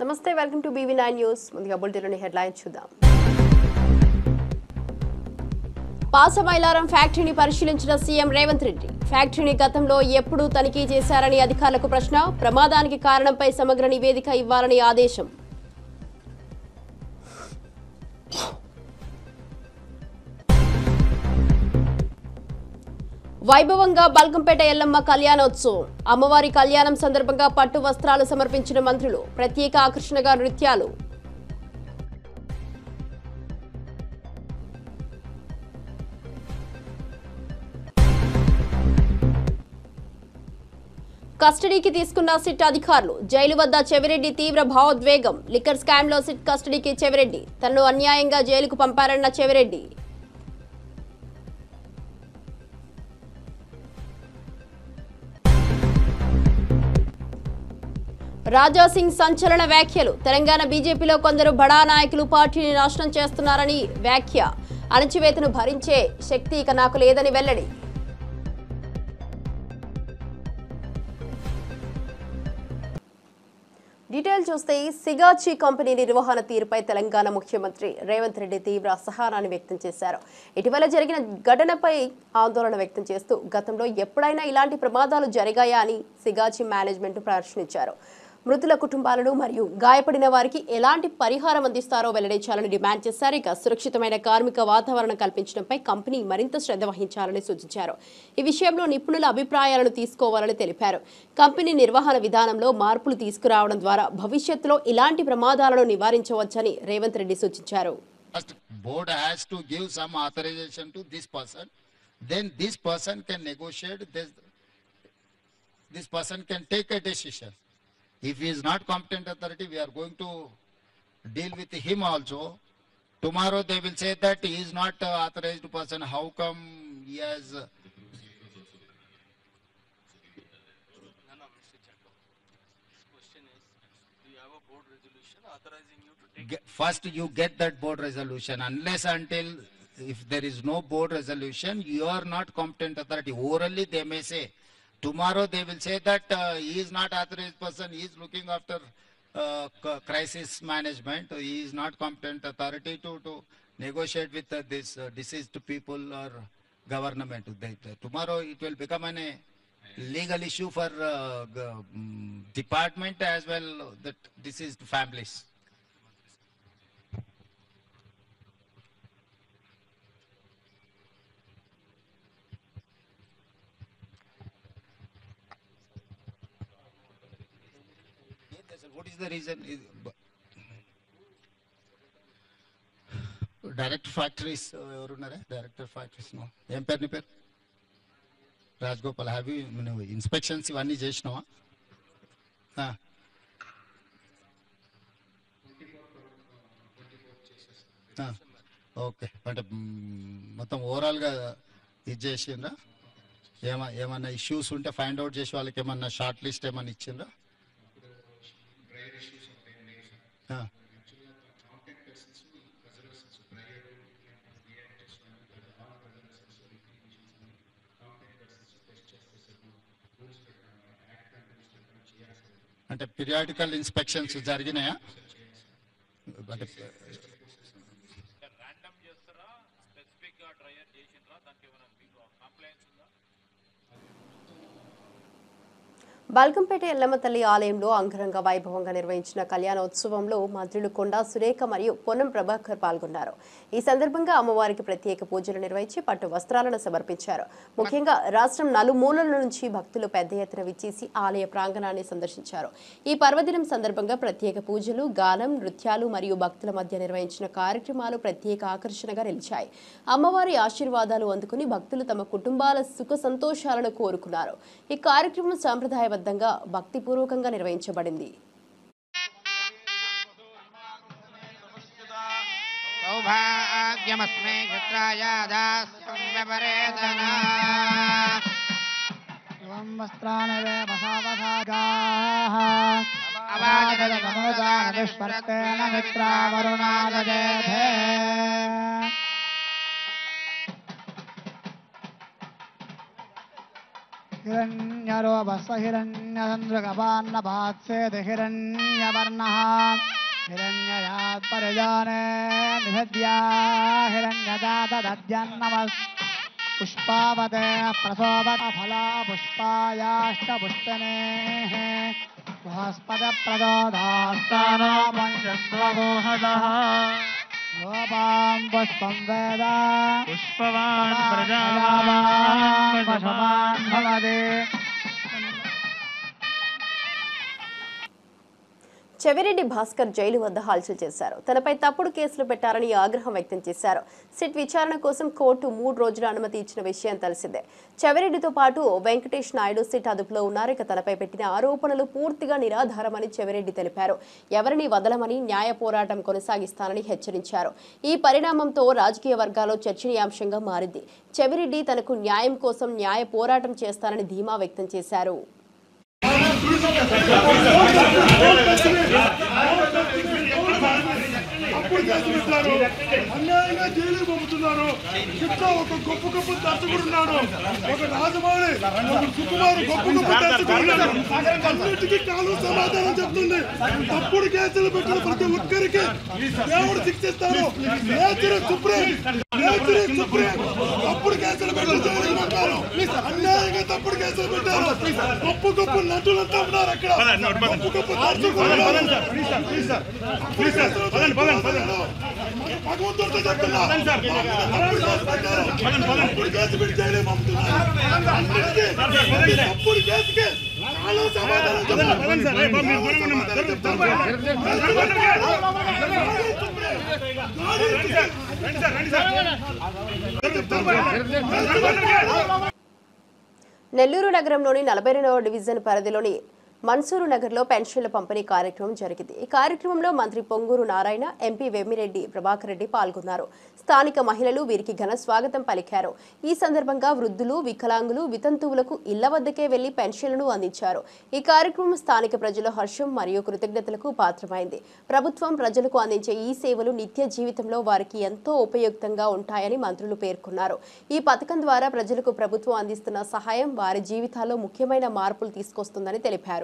నమస్తే welcome to BV9 news. ముందుగా బులెటిన్లోని headlines చూద్దాం. పాసమైలారం ఫ్యాక్టరీని పరిశీలించిన సీఎం రేవంత్ రెడ్డి. ఫ్యాక్టరీని గతంలో ఎప్పుడు తనిఖీ చేశారని అధికారులకు ప్రశ్న. ప్రమాదానికి కారణంపై సమగ్ర నివేదిక ఇవ్వాలని ఆదేశం. వైభవంగా బల్కంపేట ఎల్లమ్మ కళ్యాణోత్సవం. అమ్మవారి కళ్యాణం సందర్భంగా పట్టు వస్త్రాలు సమర్పించిన మంత్రులు. ప్రత్యేక ఆకర్షణగా నృత్యాలు. కస్టడీకి తీసుకున్న సిట్ అధికారులు. జైలు వద్ద చెవిరెడ్డి తీవ్ర భావోద్వేగం. లిక్కర్ స్కామ్లో సిట్ కస్టడీకి చెవిరెడ్డి. తనను అన్యాయంగా జైలుకు పంపారన్న చెవిరెడ్డి. రాజాసింగ్ సంచలన వ్యాఖ్యలు. తెలంగాణ బీజేపీలో కొందరు బడా నాయకులు పార్టీని నాశనం చేస్తున్నారని వ్యాఖ్య. అణచివేతను భరించే శక్తి ఇక నాకు లేదని వెల్లడి. డీటెయిల్ చూస్తే సిగాచి కంపెనీ నిర్వహణ తీరుపై తెలంగాణ ముఖ్యమంత్రి రేవంత్ రెడ్డి తీవ్ర అసహనాన్ని వ్యక్తం చేశారు. ఇటీవల జరిగిన ఘటనపై ఆందోళన వ్యక్తం చేస్తూ గతంలో ఎప్పుడైనా ఇలాంటి ప్రమాదాలు జరిగాయా అని సిగాచి మేనేజ్మెంట్ ప్రశ్నించారు. మృతుల కుటుంబాలను మరియు గాయపడిన వారికి ఎలాంటి పరిహారం అందిస్తారో వెల్లడించాలని డిమాండ్ చేశారు. ఇక సురక్షితమైన కార్మిక వాతావరణం కల్పించడంపై కంపెనీ మరింత శ్రద్ధ వహించాలని సూచించారు. ఈ విషయంలో నిపుణుల అభిప్రాయాలను తీసుకోవాలని తెలిపారు. కంపెనీ నిర్వహణ విధానంలో మార్పులు తీసుకురావడం ద్వారా భవిష్యత్తులో ఇలాంటి ప్రమాదాలను నివారించవచ్చని రేవంత్ రెడ్డి సూచించారు. Board has to give some authorization to this person. Then this person can negotiate. This person can take a decision. If he is not competent authority, we are going to deal with him also. Tomorrow they will say that he is not authorized person. How come he has? First you get that board resolution. Unless until if there is no board resolution, you are not competent authority. Orally they may say. Tomorrow they will say that he is not authorized person. He is looking after crisis management. He is not competent authority to negotiate with this deceased people or government. Tomorrow it will become a legal issue for department as well that deceased families. What is the reason? Director factories, director factories, no. Em per ni per? Rajgopal, have you inspections ivanni chesinawa? Okay అంటే మొత్తం ఓవరాల్గా ఇది చేసిండ్రా? ఏమన్నా issues ఉంటే find out చేసి వాళ్ళకి ఏమన్నా షార్ట్ లిస్ట్ ఏమన్నా ఇచ్చిండ్రా? అంటే పీరియాడికల్ ఇన్స్పెక్షన్స్ జరిగినాయా? అంటే బల్కంపేట ఎల్లమ్మ తల్లి ఆలయంలో అంగరంగ వైభవంగా నిర్వహించిన కళ్యాణోత్సవంలో మంత్రులు కొండా సురేఖ మరియు పొన్నం ప్రభాకర్ పాల్గొన్నారు. ఈ సందర్భంగా అమ్మవారికి ప్రత్యేక పూజలు నిర్వహించి పట్టు వస్త్రాలను సమర్పించారు. ముఖ్యంగా రాష్ట్రం నలుమూలల నుంచి భక్తులు పెద్ద ఎత్తున విచ్చేసి ఆలయ ప్రాంగణాన్ని సందర్శించారు. ఈ పర్వదినం సందర్భంగా ప్రత్యేక పూజలు, గానం, నృత్యాలు మరియు భక్తుల మధ్య నిర్వహించిన కార్యక్రమాలు ప్రత్యేక ఆకర్షణగా నిలిచాయి. అమ్మవారి ఆశీర్వాదాలు అందుకుని భక్తులు తమ కుటుంబాల సుఖ సంతోషాలను కోరుకున్నారు. ఈ కార్యక్రమం సాంప్రదాయ భక్తిపూర్వకంగా నిర్వహించబడింది. हिरण्यरोपस्व हिरण्यचन्द्रकपान्नपात्सेद हिरण्यवर्णः हिरण्ययात् परिजाने निषद्या हिरण्यदातदद्यन्नमस् पुष्पावते प्रसोपत फला पुष्पायाश्च पुष्पिनेः बृहस्पतिप्रचोदास्तानो पञ्चस्वगोहदः गोपां पुष्पं वेद पुष्पवान् प्रजावान् पशुमान् भवति। చెవిరెడ్డి భాస్కర్ జైలు వద్ద హల్చల్ చేశారు. తనపై తప్పుడు కేసులు పెట్టారని ఆగ్రహం వ్యక్తం చేశారు. సిట్ విచారణ కోసం కోర్టు 3 రోజుల అనుమతి ఇచ్చిన విషయం తెలిసిందే. చెవిరెడ్డితో పాటు వెంకటేష్ నాయుడు సిట్ అదుపులో ఉన్నారు. ఇక తనపై పెట్టిన ఆరోపణలు పూర్తిగా నిరాధారమని చెవిరెడ్డి తెలిపారు. ఎవరిని వదలమని న్యాయ పోరాటం కొనసాగిస్తానని హెచ్చరించారు. ఈ పరిణామంతో రాజకీయ వర్గాల్లో చర్చనీయాంశంగా మారింది. చెవిరెడ్డి తనకు న్యాయం కోసం న్యాయ పోరాటం చేస్తానని ధీమా వ్యక్తం చేశారు. అన్యాయంగా జైలు పంపుతున్నారు. చిత్తా ఒక గొప్ప గొప్ప దర్శకుడున్నాడు, ఒక రాజమౌళి, ఒక సుకుమారు గొప్ప గొప్ప దర్శకుడున్నాడు. అన్నిటికీ కాలు సమాధానం చెప్తుంది. తప్పుడు కేసులు పెట్టిన ప్రతి ఒక్కరికి దేవుడు శిక్షిస్తారు. Nature supreme, nature supreme. తప్పుడు కేసులు పెట్టి జైలుకి పంపారు. అన్యాయంగా తప్పుడు కేసులు పెట్టారు. గొప్ప గొప్ప నటులంతా ఉన్నారు అక్కడ. గొప్ప గొప్ప దర్శకులు భగవంతుడితో చెప్తున్నా తప్పుడు కేసు పెట్టి జైలు పంపుతున్నారు. తప్పుడు కేసుకి చాలా సమాధానం నెల్లూరు నగరంలోని 42వ డివిజన్ పరిధిలోని మన్సూరు నగర్లో పెన్షన్ల పంపిణీ కార్యక్రమం జరిగింది. ఈ కార్యక్రమంలో మంత్రి పొంగూరు నారాయణ, ఎంపీ వేమిరెడ్డి ప్రభాకర్ రెడ్డి పాల్గొన్నారు. స్థానిక మహిళలు వీరికి ఘన స్వాగతం పలికారు. ఈ సందర్భంగా వృద్ధులు, వికలాంగులు, వితంతువులకు ఇళ్ల వద్దకే వెళ్లి పెన్షన్లను అందించారు. ఈ కార్యక్రమం స్థానిక ప్రజల హర్షం మరియు కృతజ్ఞతలకు పాత్రమైంది. ప్రభుత్వం ప్రజలకు అందించే ఈ సేవలు నిత్య జీవితంలో వారికి ఎంతో ఉపయుక్తంగా ఉంటాయని మంత్రులు పేర్కొన్నారు. ఈ పథకం ద్వారా ప్రజలకు ప్రభుత్వం అందిస్తున్న సహాయం వారి జీవితాల్లో ముఖ్యమైన మార్పులు తీసుకొస్తుందని తెలిపారు.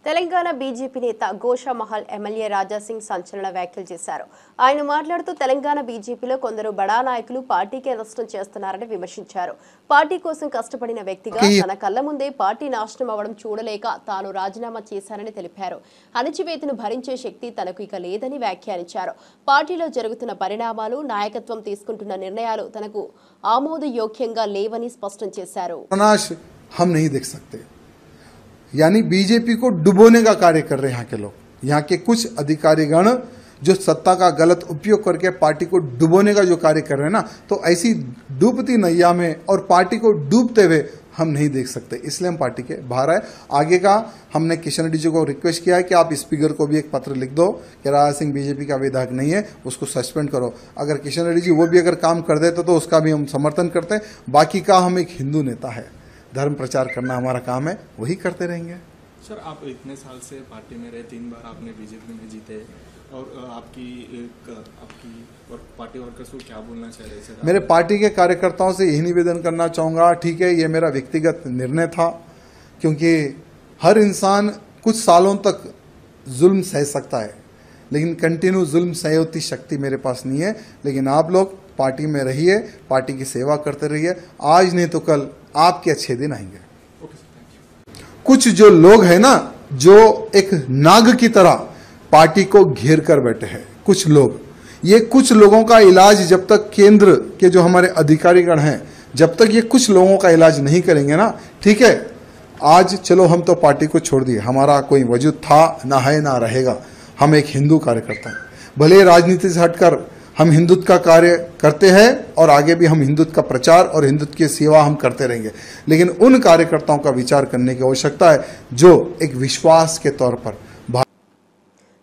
తెలంగాణ బీజేపీ నేత గోషామహల్ ఎమ్మెల్యే రాజాసింగ్ సంచలన వ్యాఖ్యలు చేశారు. ఆయన మాట్లాడుతూ తెలంగాణ బీజేపీలో కొందరు బడా నాయకులు పార్టీకే నష్టం చేస్తున్నారని విమర్శించారు. పార్టీ కోసం కష్టపడిన వ్యక్తిగా తన కళ్ల ముందే పార్టీ నాశనం అవ్వడం చూడలేక తాను రాజీనామా చేశానని తెలిపారు. అణచివేతను భరించే శక్తి తనకు ఇక లేదని వ్యాఖ్యానించారు. పార్టీలో జరుగుతున్న పరిణామాలు, నాయకత్వం తీసుకుంటున్న నిర్ణయాలు తనకు ఆమోదయోగ్యంగా లేవని స్పష్టం చేశారు. यानी बीजेपी को डुबोने का कार्य कर रहे हैं यहाँ के लोग। यहाँ के कुछ अधिकारीगण जो सत्ता का गलत उपयोग करके पार्टी को डुबोने का जो कार्य कर रहे हैं ना, तो ऐसी डूबती नैया में और पार्टी को डूबते हुए हम नहीं देख सकते, इसलिए हम पार्टी के बाहर आए। आगे का हमने किशन रेड्डी जी को रिक्वेस्ट किया है कि आप स्पीकर को भी एक पत्र लिख दो कि राजा सिंह बीजेपी का विधायक नहीं है, उसको सस्पेंड करो। अगर किशन रेड्डी जी वो भी अगर काम कर देते तो उसका भी हम समर्थन करते। बाकी का हम एक हिंदू नेता है, धर्म प्रचार करना हमारा काम है, वही करते रहेंगे। सर, आप इतने साल से पार्टी में रहे, 3 बार आपने बीजेपी में जीते, और आपकी और पार्टी वर्कर्स को क्या बोलना चाह रहे हैं सर? मेरे पार्टी के कार्यकर्ताओं से यही निवेदन करना चाहूँगा, ठीक है ये मेरा व्यक्तिगत निर्णय था, क्योंकि हर इंसान कुछ सालों तक जुल्म सह सकता है, लेकिन कंटिन्यू जुल्म सहयोती शक्ति मेरे पास नहीं है। लेकिन आप लोग पार्टी में रहिए, पार्टी की सेवा करते रहिए, आज नहीं तो कल आपके अच्छे दिन आएंगे। कुछ जो लोग हैं ना, जो एक नाग की तरह पार्टी को घेर कर बैठे हैं, कुछ लोग, ये कुछ लोगों का इलाज जब तक केंद्र के जो हमारे अधिकारीगण हैं, जब तक ये कुछ लोगों का इलाज नहीं करेंगे ना, ठीक है, आज चलो हम तो पार्टी को छोड़ दिए, हमारा कोई वजूद था ना है ना रहेगा, हम एक हिंदू कार्यकर्ता हैं। भले राजनीति से हटकर हम हिंदुत्व का कार्य करते हैं और आगे भी हम हिंदुत्व का प्रचार और हिंदुत्व की सेवा हम करते रहेंगे, लेकिन उन कार्यकर्ताओं का विचार करने की आवश्यकता है जो एक विश्वास के तौर पर।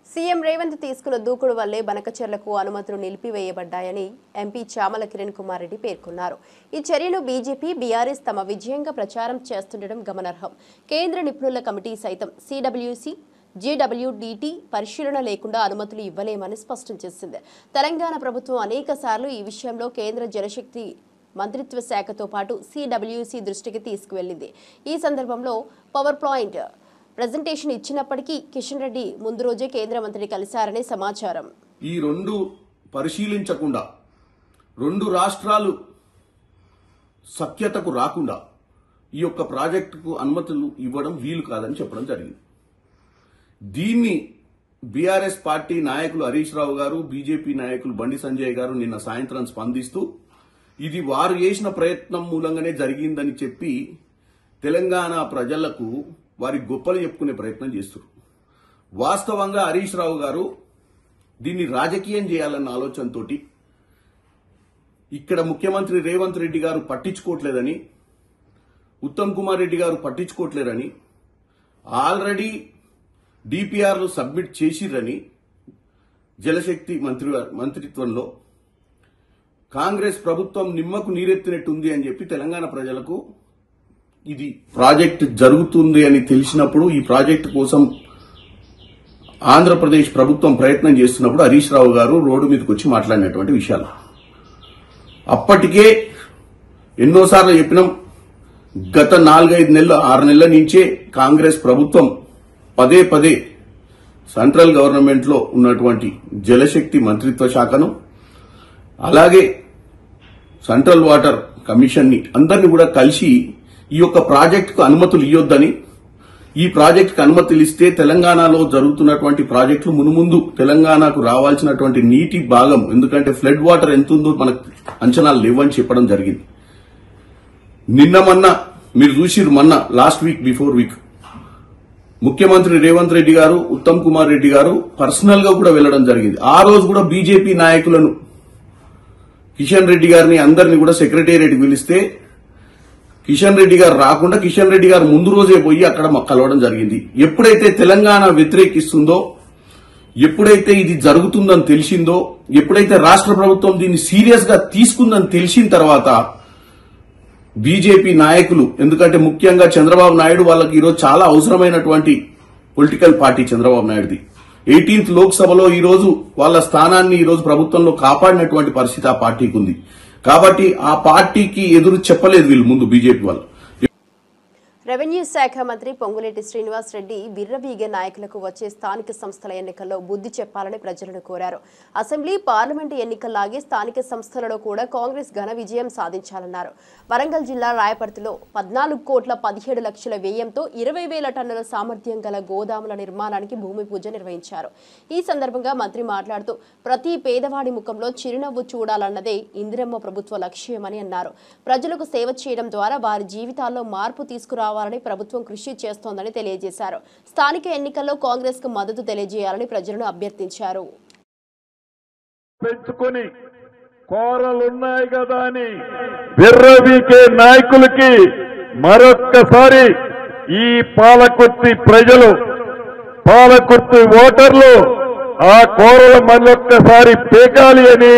సీఎం రేవంత్ తీసుకున్న దూకుడు వల్లే బనకచెర్లకు అనుమతులు నిలిపివేయబడ్డాయని ఎంపీ చామల కిరణ్ కుమార్ రెడ్డి పేర్కొన్నారు. ఈ చర్యను బీజేపీ, బీఆర్ఎస్ తమ విజయంగా ప్రచారం చేస్తుండడం గమనార్హం. కేంద్ర నిపుణుల కమిటీ సైతం సిడబ్ల్యూసీ, జీడబ్ల్యూడీటీ పరిశీలన లేకుండా అనుమతులు ఇవ్వలేమని స్పష్టం చేసింది. తెలంగాణ ప్రభుత్వం అనేక సార్లు ఈ విషయంలో కేంద్ర జలశక్తి మంత్రిత్వ శాఖతో పాటు సిడబ్ల్యూసీ దృష్టికి తీసుకువెళ్లింది. ఈ సందర్భంలో పవర్ పాయింట్ ప్రెజెంటేషన్ ఇచ్చినప్పటికీ కిషన్ రెడ్డి ముందు రోజే కేంద్ర మంత్రిని కలిశారనే సమాచారం. ఈ రెండు పరిశీలించకుండా, రెండు రాష్ట్రాలు సఖ్యతకు రాకుండా ఈ యొక్క ప్రాజెక్టుకు అనుమతులు ఇవ్వడం వీలు కాదని చెప్పడం జరిగింది. దీన్ని బీఆర్ఎస్ పార్టీ నాయకులు హరీష్ రావు గారు, బీజేపీ నాయకులు బండి సంజయ్ గారు నిన్న సాయంత్రం స్పందిస్తూ ఇది వారు చేసిన ప్రయత్నం మూలంగానే జరిగిందని చెప్పి తెలంగాణ ప్రజలకు వారి గొప్పలు చెప్పుకునే ప్రయత్నం చేస్తున్నారు. వాస్తవంగా హరీష్ రావు గారు దీన్ని రాజకీయం చేయాలన్న ఆలోచనతో ఇక్కడ ముఖ్యమంత్రి రేవంత్ రెడ్డి గారు పట్టించుకోవట్లేదని, ఉత్తమ్ కుమార్ రెడ్డి గారు పట్టించుకోవట్లేరని, ఆల్రెడీ డిపిఆర్లు సబ్మిట్ చేసిరని జలశక్తి మంత్రిత్వంలో కాంగ్రెస్ ప్రభుత్వం నిమ్మకు నీరెత్తినట్టుంది అని చెప్పి తెలంగాణ ప్రజలకు ఇది ప్రాజెక్ట్ జరుగుతుంది అని తెలిసినప్పుడు, ఈ ప్రాజెక్టు కోసం ఆంధ్రప్రదేశ్ ప్రభుత్వం ప్రయత్నం చేస్తున్నప్పుడు హరీష్ రావు గారు రోడ్డు మీదకి వచ్చి మాట్లాడినటువంటి విషయాలు అప్పటికే ఎన్నోసార్లు చెప్పినాం. గత 4-5 నెలలు 6 నెలల నుంచే కాంగ్రెస్ ప్రభుత్వం పదే పదే సెంట్రల్ గవర్నమెంట్ లో ఉన్నటువంటి జలశక్తి మంత్రిత్వ శాఖను, అలాగే సెంట్రల్ వాటర్ కమిషన్ ని అందరినీ కూడా కలిసి ఈ యొక్క ప్రాజెక్టుకు అనుమతులు ఇవ్వొద్దని, ఈ ప్రాజెక్టుకు అనుమతులు ఇస్తే తెలంగాణలో జరుగుతున్నటువంటి ప్రాజెక్టులు మునుముందు తెలంగాణకు రావాల్సినటువంటి నీటి భాగం, ఎందుకంటే ఫ్లడ్ వాటర్ ఎంత ఉందో మనకు అంచనాలు లేవని చెప్పడం జరిగింది. మొన్న మీరు చూసిరు, మొన్న లాస్ట్ వీక్ బిఫోర్ వీక్ ముఖ్యమంత్రి రేవంత్ రెడ్డి గారు, ఉత్తమ్ కుమార్ రెడ్డి గారు పర్సనల్ గా కూడా వెళ్లడం జరిగింది. ఆ రోజు కూడా బీజేపీ నాయకులను, కిషన్ రెడ్డి గారిని అందరినీ కూడా సెక్రటేరియట్కి పిలిస్తే కిషన్ రెడ్డి గారు రాకుండా కిషన్ రెడ్డి గారు ముందు రోజే పోయి అక్కడ కలవడం జరిగింది. ఎప్పుడైతే తెలంగాణ వ్యతిరేకిస్తుందో, ఎప్పుడైతే ఇది జరుగుతుందని తెలిసిందో, ఎప్పుడైతే రాష్ట్ర ప్రభుత్వం దీన్ని సీరియస్ గా తీసుకుందని తెలిసిన తర్వాత బీజేపీ నాయకులు, ఎందుకంటే ముఖ్యంగా చంద్రబాబు నాయుడు వాళ్ళకి ఈరోజు చాలా అవసరమైనటువంటి పొలిటికల్ పార్టీ చంద్రబాబు నాయుడుది, 18th లోక్సభలో ఈ రోజు వాళ్ళ స్థానాన్ని ఈ రోజు ప్రభుత్వంలో కాపాడినటువంటి పరిస్థితి ఆ పార్టీకి ఉంది. కాబట్టి ఆ పార్టీకి ఎదురు చెప్పలేదు వీళ్ళు ముందు బీజేపీ వాళ్ళు. రెవెన్యూ శాఖ మంత్రి పొంగులేటి శ్రీనివాస్ రెడ్డి విర్రవీగే నాయకులకు వచ్చే స్థానిక సంస్థల ఎన్నికల్లో బుద్ధి చెప్పాలని ప్రజలను కోరారు. అసెంబ్లీ, పార్లమెంటు ఎన్నికల్లాగే స్థానిక సంస్థలలో కూడా కాంగ్రెస్ ఘన విజయం సాధించాలన్నారు. వరంగల్ జిల్లా రాయపర్తిలో 14,17,00,000 వ్యయంతో 20,000 టన్నుల సామర్థ్యం గల గోదాముల నిర్మాణానికి భూమి పూజ నిర్వహించారు. ఈ సందర్భంగా మంత్రి మాట్లాడుతూ ప్రతి పేదవాడి ముఖంలో చిరునవ్వు చూడాలన్నదే ఇందిరమ్మ ప్రభుత్వ లక్ష్యమని అన్నారు. ప్రజలకు సేవ చేయడం ద్వారా వారి జీవితాల్లో మార్పు తీసుకురావాలని ప్రభుత్వం కృషి చేస్తోందని తెలియజేశారు. స్థానిక ఎన్నికల్లో కాంగ్రెస్ కు మద్దతు తెలియజేయాలని ప్రజలను అభ్యర్థించారు. పెంచుకొని కోరలున్నాయి కదా అని విర్రవీకే నాయకులకి మరొక్కసారి ఈ పాలకుర్తి ప్రజలు, పాలకుర్తి ఓటర్లు ఆ కోరలు మరొక్కసారి పేకాలి అని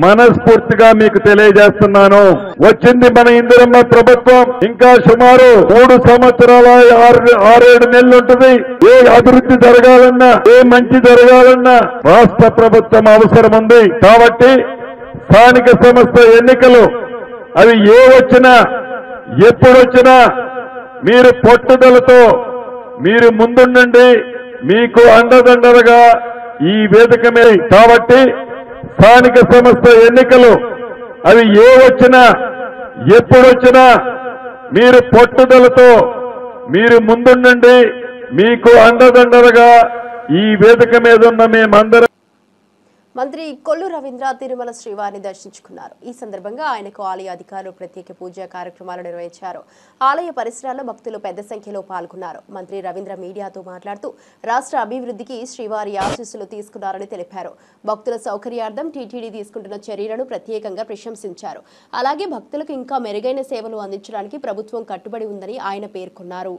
మనస్ఫూర్తిగా మీకు తెలియజేస్తున్నాను. వచ్చింది మన ఇందిరమ్మ ప్రభుత్వం. ఇంకా సుమారు 3 సంవత్సరాల 6-7 నెలలు ఉంటుంది. ఏ అభివృద్ధి జరగాలన్నా, ఏ మంచి జరగాలన్నా రాష్ట్ర ప్రభుత్వం అవసరం ఉంది. కాబట్టి స్థానిక సంస్థ ఎన్నికలు అవి ఏ వచ్చినా, ఎప్పుడొచ్చినా మీరు పట్టుదలతో మీరు ముందుండండి. మీకు అండదండలుగా ఈ వేదిక మీద. కాబట్టి స్థానిక సంస్థ ఎన్నికలు అవి ఏ వచ్చినా, ఎప్పుడొచ్చినా మీరు పట్టుదలతో మీరు ముందుండండి. మీకు అండదండలుగా ఈ వేదిక మీద ఉన్న మేమందరం. మంత్రి కొల్లు రవీంద్ర తిరుమల శ్రీవారిని దర్శించుకున్నారు. ఈ సందర్భంగా ఆయనకు ఆలయ అధికారులు ప్రత్యేక పూజా కార్యక్రమాలు నిర్వహించారు. ఆలయ పరిసరాల్లో భక్తులు పెద్ద సంఖ్యలో పాల్గొన్నారు. మంత్రి రవీంద్ర మీడియాతో మాట్లాడుతూ రాష్ట్ర అభివృద్ధికి శ్రీవారి ఆశీస్సులు తీసుకున్నారని తెలిపారు. భక్తుల సౌకర్యార్థం టీటీడీ తీసుకుంటున్న చర్యలను ప్రత్యేకంగా ప్రశంసించారు. అలాగే భక్తులకు ఇంకా మెరుగైన సేవలు అందించడానికి ప్రభుత్వం కట్టుబడి ఉందని ఆయన పేర్కొన్నారు.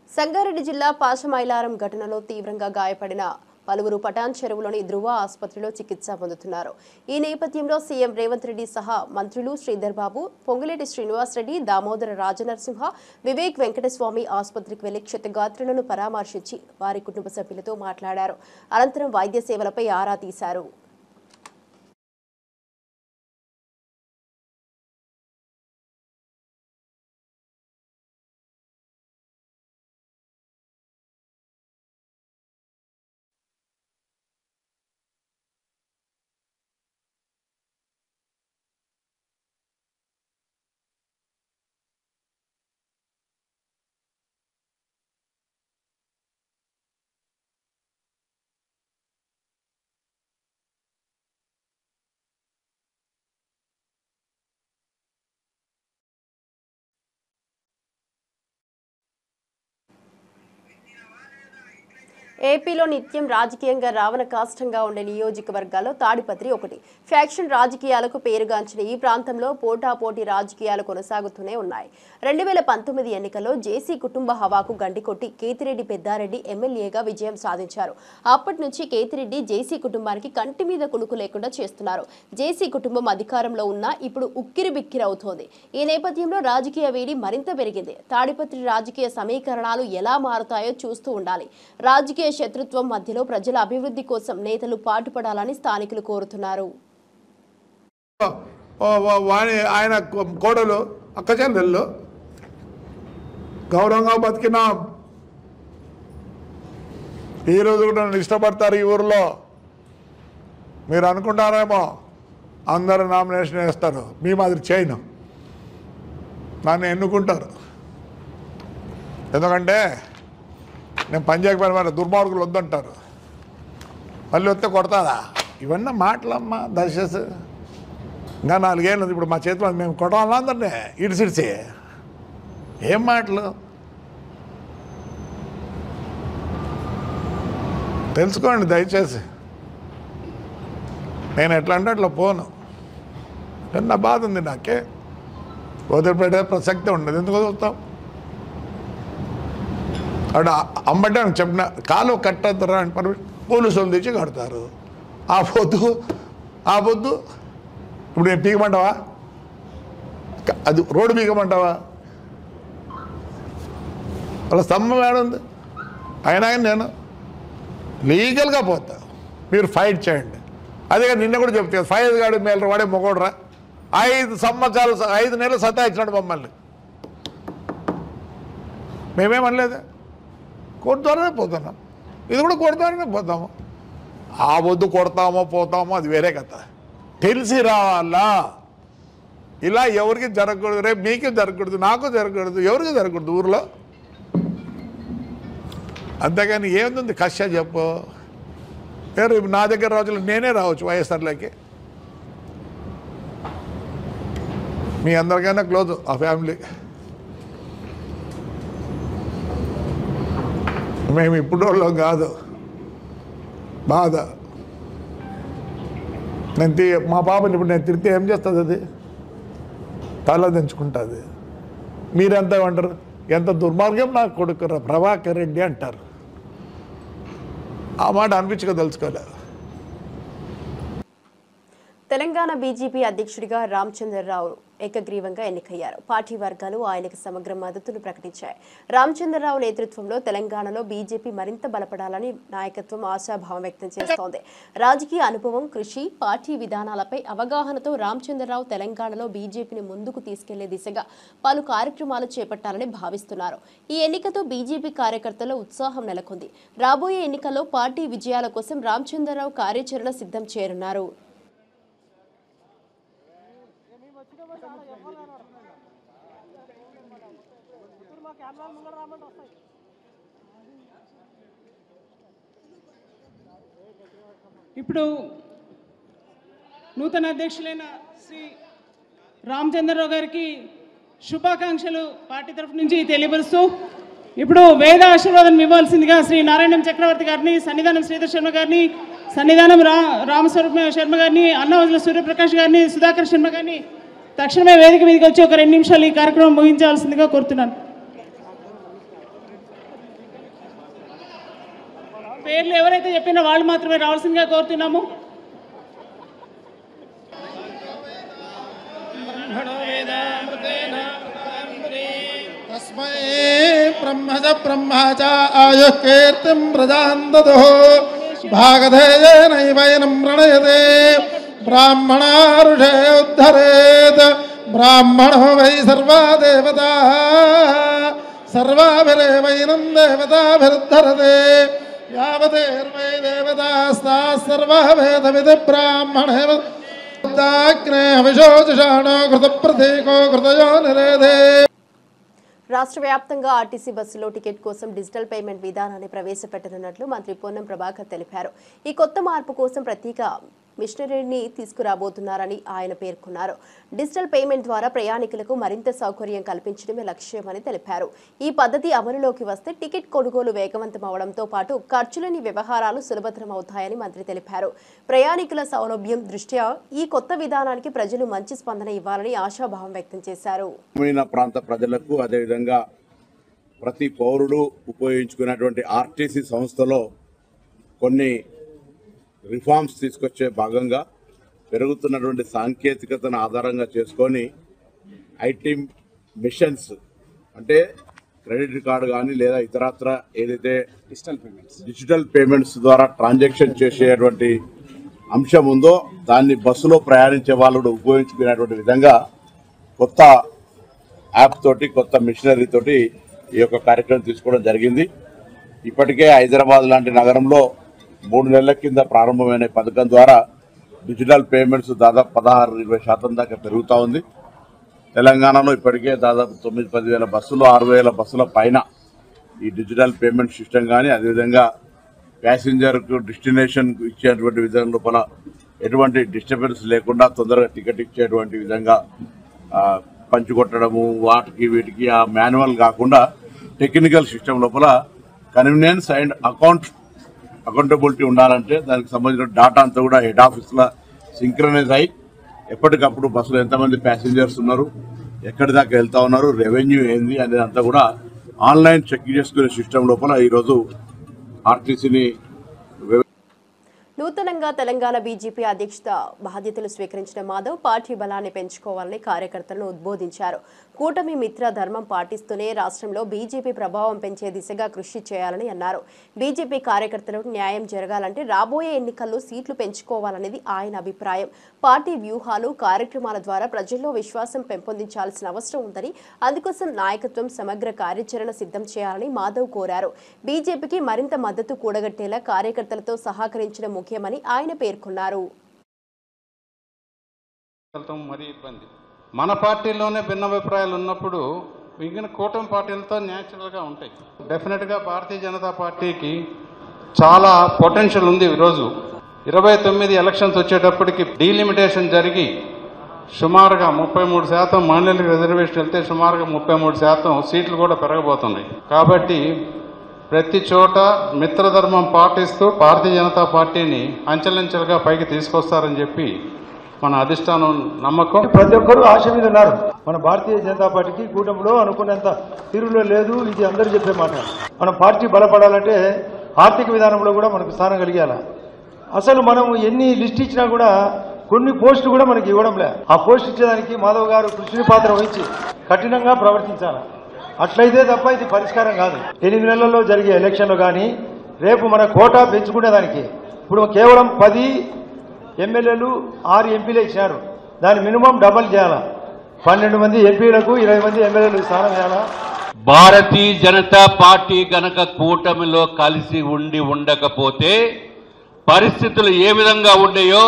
సంగారెడ్డి జిల్లా పాశమైలారం ఘటనలో తీవ్రంగా గాయపడిన పలువురు పటాన్ చెరువులోని ధృవ ఆసుపత్రిలో చికిత్స పొందుతున్నారు. ఈ నేపథ్యంలో సీఎం రేవంత్ రెడ్డి సహా మంత్రులు శ్రీధర్ బాబు, పొంగులేటి శ్రీనివాసరెడ్డి, దామోదర రాజనరసింహ, వివేక్ వెంకటస్వామి ఆసుపత్రికి వెళ్లి క్షతగాత్రులను పరామర్శించి వారి కుటుంబ సభ్యులతో మాట్లాడారు. అనంతరం వైద్య సేవలపై ఆరా తీశారు. ఏపీలో నిత్యం రాజకీయంగా రావణ కాష్టంగా ఉండే నియోజకవర్గాల్లో తాడిపత్రి ఒకటి. ఫ్యాక్షన్ రాజకీయాలకు పేరుగాంచిన ఈ ప్రాంతంలో పోటాపోటీ రాజకీయాలు కొనసాగుతూనే ఉన్నాయి. 2019 ఎన్నికల్లో జేసీ కుటుంబ హవాకు గండికొట్టి కేతిరెడ్డి పెద్దారెడ్డి ఎమ్మెల్యేగా విజయం సాధించారు. అప్పటి నుంచి కేతిరెడ్డి జేసీ కుటుంబానికి కంటి మీద కునుకు లేకుండా చేస్తున్నారు. జేసీ కుటుంబం అధికారంలో ఉన్నా ఇప్పుడు ఉక్కిరి బిక్కిరవుతోంది. ఈ నేపథ్యంలో రాజకీయ వేడి మరింత పెరిగింది. తాడిపత్రి రాజకీయ సమీకరణాలు ఎలా మారుతాయో చూస్తూ ఉండాలి. రాజకీయ శత్రుత్వం మధ్యలో ప్రజల అభివృద్ధి కోసం నేతలు పాటుపడాలని స్థానికులు కోరుతున్నారు. ఆయన కోడలు అక్క చెల్లెళ్ళు గౌరవంగా బతికినా ఈరోజు కూడా నన్ను ఇష్టపడతారు. ఈ ఊరిలో మీరు అనుకుంటారేమో అందరూ నామినేషన్ వేస్తారు, మీ మాదిరి చేయను, నన్ను ఎన్నుకుంటారు. ఎందుకంటే నేను పనిచేయకపోయిన దుర్మార్గులు వద్దంటారు, మళ్ళీ వస్తే కొడతాదా? ఇవన్నీ మాటలమ్మా. దశ ఇంకా 4 ఏళ్ళు ఇప్పుడు మా చేతిలో మేము కొట్టాలన్నా అందరినీ ఇడిసిడిచి ఏం మాటలు తెలుసుకోండి దయచేసి. నేను ఎట్లా అంటే అట్లా పోను, నా బాధ ఉంది. నాకే వదిలిపెట్టే ప్రసక్తే ఉండదు. ఎందుకు వదులుతాం? అక్కడ అమ్మటే చెప్పిన కాలు కట్టద్దురా అని పోలీసులు తెచ్చి కడతారు. ఆ పొద్దు ఇప్పుడు నేను పీకమంటావా? అది రోడ్డు పీకమంటావా? వాళ్ళ స్తంభం ఏడుంది? అయినా నేను లీగల్గా పోతా, మీరు ఫైట్ చేయండి. అదే నిన్న కూడా చెప్తే ఫైర్ గాడు మేలు వాడే మొగోడరా 5 సంవత్సరాలు 5 నెలలు సతాయించినాడు మమ్మల్ని. మేమేమనలేదు, కోర్టు ద్వారానే పోతున్నాం. ఇది కూడా కోర్టు ద్వారానే పోతాము. ఆ వద్దు కొడతామో పోతామో అది వేరే కథ. తెలిసి రావాలా, ఇలా ఎవరికి జరగకూడదు, రేపు మీకే జరగకూడదు, నాకు జరగకూడదు, ఎవరికి జరగకూడదు ఊరిలో. అంతేగాని ఏముంది కష్ట చెప్పు. రేపు నా దగ్గర రోజులు నేనే రావచ్చు వైఎస్ఆర్లోకి. మీ అందరికైనా క్లోజ్ ఆ ఫ్యామిలీ. మేము ఇప్పుడు వాళ్ళం కాదు. బాధ నేను మా పాపని ఇప్పుడు నేను తిరిగితే ఏం చేస్తుంది? అది తల దించుకుంటుంది. మీరెంత ఏమంటారు? ఎంత దుర్మార్గం నా కొడుకు ప్రభాకర్ రెడ్డి అంటారు. ఆ మాట అనిపించక తెలుసుకోలేదు. తెలంగాణ బీజేపీ అధ్యక్షుడిగా రామచంద్రరావు ఏకగ్రీవంగా ఎన్నికయ్యారు. పార్టీ వర్గాలు ఆయనకు సమగ్ర మద్దతును ప్రకటించాయి. రామచంద్రరావు నేతృత్వంలో తెలంగాణలో బీజేపీ మరింత బలపడాలని నాయకత్వం ఆశాభావం వ్యక్తం చేస్తోంది. రాజకీయ అనుభవం, కృషి, పార్టీ విధానాలపై అవగాహనతో రామచంద్రరావు తెలంగాణలో బీజేపీని ముందుకు తీసుకెళ్లే దిశగా పలు కార్యక్రమాలు చేపట్టాలని భావిస్తున్నారు. ఈ ఎన్నికతో బీజేపీ కార్యకర్తల్లో ఉత్సాహం నెలకొంది. రాబోయే ఎన్నికల్లో పార్టీ విజయాల కోసం రామచంద్రరావు కార్యాచరణ సిద్ధం చేయనున్నారు. ఇప్పుడు నూతన అధ్యక్షులైన శ్రీ రామచంద్రరావు గారికి శుభాకాంక్షలు పార్టీ తరఫు నుంచి తెలియపరుస్తూ ఇప్పుడు వేద ఆశీర్వాదం ఇవ్వాల్సిందిగా శ్రీ నారాయణం చక్రవర్తి గారిని, సన్నిధానం శ్రీధర్ శర్మ గారిని, సన్నిధానం రామస్వరూప శర్మ గారిని, అన్నవజుల సూర్యప్రకాష్ గారిని, సుధాకర్ శర్మ గారిని తక్షణమే వేదిక మీదకి వచ్చి ఒక 2 నిమిషాలు ఈ కార్యక్రమం ముగించాల్సిందిగా కోరుతున్నాను. పేర్లు ఎవరైతే చెప్పినా వాళ్ళు మాత్రమే రావాల్సిందిగా కోరుతున్నాము. తస్మై బ్రహ్మజ బ్రహ్మచ ఆయుః కీర్తిం ప్రజాన్ దదుః భాగధేయేనైవైనం ప్రణయతే బ్రాహ్మణారుషే ఉద్ధరేత్ బ్రాహ్మణో వై సర్వా దేవతాః సర్వాభిరేవైనం దేవతాభిరుద్ధరతే యావదేర్వై దేవతాస్తాః సర్వః వేదవిది బ్రాహ్మణే దాగ్నే హవిషోజుషాణో కృతప్రతీకో కృతయో నిరేధే. రాష్ట్ర వ్యాప్తంగా ఆర్టీసీ బస్సులో టికెట్ కోసం డిజిటల్ పేమెంట్ విధానాన్ని ప్రవేశపెట్టనున్నట్లు మంత్రి పొన్నం ప్రభాకర్ తెలిపారు. ఈ కొత్త మార్పు కోసం ప్రత్యేక మిషనరీని తీసుకురాబోతున్నారని ఆయన పేర్కొన్నారు. డిజిటల్ పేమెంట్ ద్వారా ప్రయాణికులకు మరింత సౌకర్యం కల్పించడమే లక్ష్యమని తెలిపారు. ఈ పద్ధతి అమలులోకి వస్తే టికెట్ కొనుగోలు వేగవంతం అవడంతో పాటు ఖర్చులేని వ్యవహారాలు సులభతరం అవుతాయని మంత్రి తెలిపారు. ప్రయాణికుల సౌలభ్యం దృష్ట్యా ఈ కొత్త విధానానికి ప్రజలు మంచి స్పందన ఇవ్వాలని ఆశాభావం వ్యక్తం చేశారు. ప్రాంత ప్రజలకు అదేవిధంగా ప్రతి పౌరుడు ఉపయోగించుకున్నటువంటి ఆర్టీసీ సంస్థలో కొన్ని రిఫార్మ్స్ తీసుకొచ్చే భాగంగా పెరుగుతున్నటువంటి సాంకేతికతను ఆధారంగా చేసుకొని ఐటీ మిషన్స్ అంటే క్రెడిట్ కార్డు కానీ లేదా ఇతరత్ర ఏదైతే డిజిటల్ పేమెంట్స్ ద్వారా ట్రాన్సాక్షన్ చేసేటువంటి అంశం ఉందో దాన్ని బస్సులో ప్రయాణించే వాళ్ళు ఉపయోగించుకునేటువంటి విధంగా కొత్త యాప్ తోటి కొత్త మిషనరీ తోటి ఈ యొక్క కార్యక్రమం తీసుకోవడం జరిగింది. ఇప్పటికే హైదరాబాద్ లాంటి నగరంలో 3 నెలల కింద ప్రారంభమైన పథకం ద్వారా డిజిటల్ పేమెంట్స్ దాదాపు 16-20% దాకా పెరుగుతూ ఉంది. తెలంగాణలో ఇప్పటికే దాదాపు 9-10 వేల బస్సులు 6,000 బస్సుల పైన ఈ డిజిటల్ పేమెంట్ సిస్టమ్ కానీ అదేవిధంగా ప్యాసింజర్కు డెస్టినేషన్ ఇచ్చేటువంటి విధానం లోపల ఎటువంటి డిస్టర్బెన్స్ లేకుండా తొందరగా టికెట్ ఇచ్చేటువంటి విధంగా పంచుకొట్టడము వాటికి వీటికి ఆ మాన్యువల్ కాకుండా టెక్నికల్ సిస్టమ్ లోపల కన్వీనియన్స్ అండ్ అకౌంటబిలిటీ ఉండాలంటే దానికి సంబంధించిన డాటా అంతా కూడా హెడ్ ఆఫీస్లో సింక్రనైజ్ అయ్యి ఎప్పటికప్పుడు బస్సులో ఎంతమంది ప్యాసింజర్స్ ఉన్నారు, ఎక్కడి దాకా వెళ్తా ఉన్నారు, రెవెన్యూ ఏంది అనేది అంతా కూడా ఆన్లైన్ చెక్ చేసుకునే సిస్టమ్ లోపల ఈరోజు ఆర్టీసీని నూతనంగా తెలంగాణ బీజేపీ అధ్యక్షత బాధ్యతలు స్వీకరించిన మాధవ్ పార్టీ బలాన్ని పెంచుకోవాలని కార్యకర్తలను ఉద్బోధించారు. కూటమి మిత్ర ధర్మం పాటిస్తూనే రాష్ట్రంలో బీజేపీ ప్రభావం పెంచే దిశగా కృషి చేయాలని అన్నారు. బీజేపీ కార్యకర్తలకు న్యాయం జరగాలంటే రాబోయే ఎన్నికల్లో సీట్లు పెంచుకోవాలనేది ఆయన అభిప్రాయం. పార్టీ వ్యూహాలు, కార్యక్రమాల ద్వారా ప్రజల్లో విశ్వాసం పెంపొందించాల్సిన అవసరం ఉందని, అందుకోసం నాయకత్వం సమగ్ర కార్యాచరణ సిద్ధం చేయాలని మాధవ్ కోరారు. బీజేపీకి మరింత మద్దతు కూడగట్టేలా కార్యకర్తలతో సహకరించడం ముఖ్యమని ఆయన పేర్కొన్నారు. మన పార్టీలోనే భిన్నాభిప్రాయాలు ఉన్నప్పుడు మిగిలిన కూటమి పార్టీలతో న్యాచురల్గా ఉంటాయి. డెఫినెట్గా భారతీయ జనతా పార్టీకి చాలా పొటెన్షియల్ ఉంది. ఈరోజు 29 ఎలక్షన్స్ వచ్చేటప్పటికి డీలిమిటేషన్ జరిగి సుమారుగా 33% మహిళలకు రిజర్వేషన్ వెళ్తే సుమారుగా 33% సీట్లు కూడా పెరగబోతున్నాయి. కాబట్టి ప్రతి చోట మిత్రధర్మం పాటిస్తూ భారతీయ జనతా పార్టీని అంచెలంచెలుగా పైకి తీసుకొస్తారని చెప్పి మన అధిష్టానం నమ్మకం. ప్రతి ఒక్కరూ ఆశ మీద ఉన్నారు. మన భారతీయ జనతా పార్టీకి కూటమిలో అనుకున్నంత తీరులో లేదు. ఇది అందరూ చెప్పే మాట. మన పార్టీ బలపడాలంటే ఆర్థిక విధానంలో కూడా మనకు స్థానం కలిగాల. అసలు మనం ఎన్ని లిస్ట్ ఇచ్చినా కూడా కొన్ని పోస్టులు కూడా మనకి ఇవ్వడం లే. ఆ పోస్ట్ ఇచ్చేదానికి మాధవ్ గారు కృషి పాత్ర వహించి కఠినంగా ప్రవర్తించాలి. అట్లయితే తప్ప ఇది పరిష్కారం కాదు. 8 నెలల్లో జరిగే ఎలక్షన్లు కానీ రేపు మన కోటా పెంచుకునేదానికి ఇప్పుడు కేవలం 10 ఎమ్మెల్యేలు 6 ఎంపీలు ఇచ్చినారు. దాని మినిమం డబల్ చేయాలా. 12 మంది ఎంపీలకు 20 మంది ఎమ్మెల్యేలకు స్థానం చేయాలా. భారతీయ జనతా పార్టీ గనక కూటమిలో కలిసి ఉండకపోతే పరిస్థితులు ఏ విధంగా ఉండేయో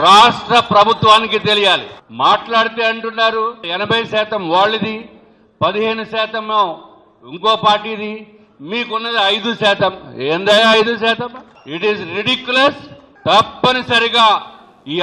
రాష్ట్ర ప్రభుత్వానికి తెలియాలి. మాట్లాడితే అంటున్నారు 80% వాళ్ళది, 15% ఇంకో పార్టీది, మీకున్నది 5%. ఏందయ్యా 5%? It is ridiculous. తప్పనిసరిగా ఈ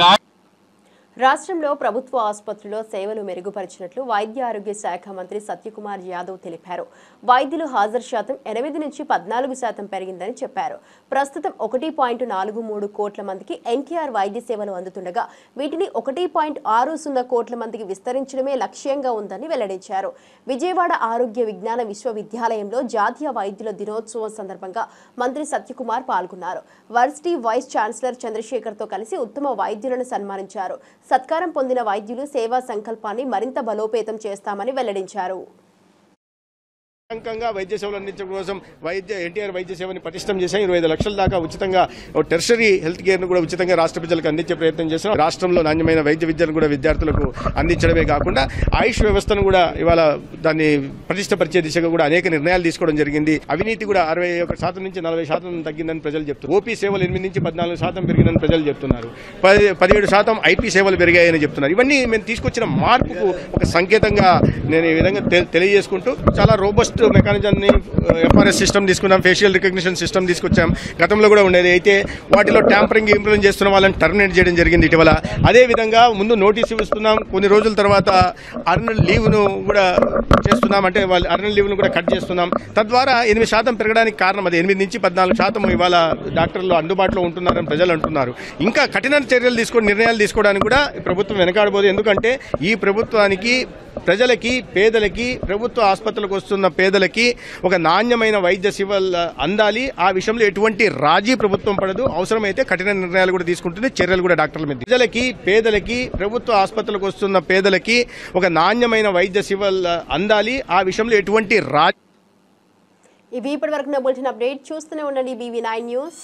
రాష్ట్రంలో ప్రభుత్వ ఆసుపత్రుల్లో సేవలు మెరుగుపరిచినట్లు వైద్య ఆరోగ్య శాఖ మంత్రి సత్యకుమార్ యాదవ్ తెలిపారు. వైద్యులు హాజరు శాతం 8 నుంచి 14% పెరిగిందని చెప్పారు. ప్రస్తుతం 1.43 కోట్ల మందికి ఎన్టీఆర్ వైద్య సేవలు అందుతుండగా వీటిని 1.60 కోట్ల మందికి విస్తరించడమే లక్ష్యంగా ఉందని వెల్లడించారు. విజయవాడ ఆరోగ్య విజ్ఞాన విశ్వవిద్యాలయంలో జాతీయ వైద్యుల దినోత్సవం సందర్భంగా మంత్రి సత్యకుమార్ పాల్గొన్నారు. వర్సిటీ వైస్ ఛాన్సలర్ చంద్రశేఖర్తో కలిసి ఉత్తమ వైద్యులను సన్మానించారు. సత్కారం పొందిన వైద్యులు సేవా సంకల్పాన్ని మరింత బలోపేతం చేస్తామని వెల్లడించారు. వైద్య సేవలు అందించడం కోసం ఎన్టీఆర్ వైద్య సేవని పటిష్టం చేశాం. 25 లక్షల దాకా ఉచితంగా టెర్షరీ హెల్త్ కేర్ ను కూడా ఉచితంగా రాష్ట్ర ప్రజలకు అందించే ప్రయత్నం చేస్తున్నాం. రాష్ట్రంలో నాణ్యమైన వైద్య విద్యను కూడా విద్యార్థులకు అందించడమే కాకుండా ఆయుష్ వ్యవస్థను కూడా ఇవాళ దాన్ని పటిష్టపరిచే దిశగా కూడా అనేక నిర్ణయాలు తీసుకోవడం జరిగింది. అవినీతి కూడా 61% నుంచి 40% తగ్గిందని ప్రజలు చెప్తున్నారు. ఓపీ సేవలు 8 నుంచి 14% పెరిగిందని ప్రజలు చెప్తున్నారు. 17% ఐపీ సేవలు పెరిగాయని చెప్తున్నారు. ఇవన్నీ మేము తీసుకొచ్చిన మార్పుకు ఒక సంకేతంగా నేను ఈ విధంగా తెలియజేసుకుంటూ చాలా రోబస్ట్ మెకానిజాన్ని ఎఫ్ఆర్ఎస్ సిస్టమ్ తీసుకున్నాం. ఫేషియల్ రికగ్నిషన్ సిస్టమ్ తీసుకొచ్చాం. గతంలో కూడా ఉండేది. అయితే వాటిలో ట్యాంపరింగ్ ఇంప్లిమెంట్ చేస్తున్న వాళ్ళని టర్మినేట్ చేయడం జరిగింది ఇటీవల. అదేవిధంగా ముందు నోటీసు ఇస్తున్నాం, కొన్ని రోజుల తర్వాత అర్నల్ లీవ్ను కూడా చేస్తున్నాం. అంటే వాళ్ళు అర్నల్ లీవ్ను కూడా కట్ చేస్తున్నాం. తద్వారా 8% పెరగడానికి కారణం అది. 8 నుంచి 14% ఇవాళ డాక్టర్లు అందుబాటులో ఉంటున్నారని ప్రజలు అంటున్నారు. ఇంకా కఠిన చర్యలు నిర్ణయాలు తీసుకోవడానికి కూడా ప్రభుత్వం వెనకాడబోదు. ఎందుకంటే ఈ ప్రభుత్వానికి ప్రజలకి, పేదలకి, ప్రభుత్వ ఆసుపత్రులకు వస్తున్న పేదలకి ఒక నాణ్యమైన వైద్య సేవలు అందాలి. ఆ విషయంలో ఎటువంటి రాజీ ప్రభుత్వం పడదు. అవసరమైతే కఠిన నిర్ణయాలు కూడా తీసుకుంటుంది. చర్యలు కూడా డాక్టర్ల మీద. ప్రజలకి, పేదలకి, ప్రభుత్వ ఆసుపత్రులకు వస్తున్న పేదలకి ఒక నాణ్యమైన వైద్య సేవలు అందాలి. ఆ విషయంలో ఎటువంటి రాజీ. ఇవి ఇప్పటివరకు నా బులెటిన్ అప్డేట్. చూస్తూనే ఉండండి BV9 న్యూస్.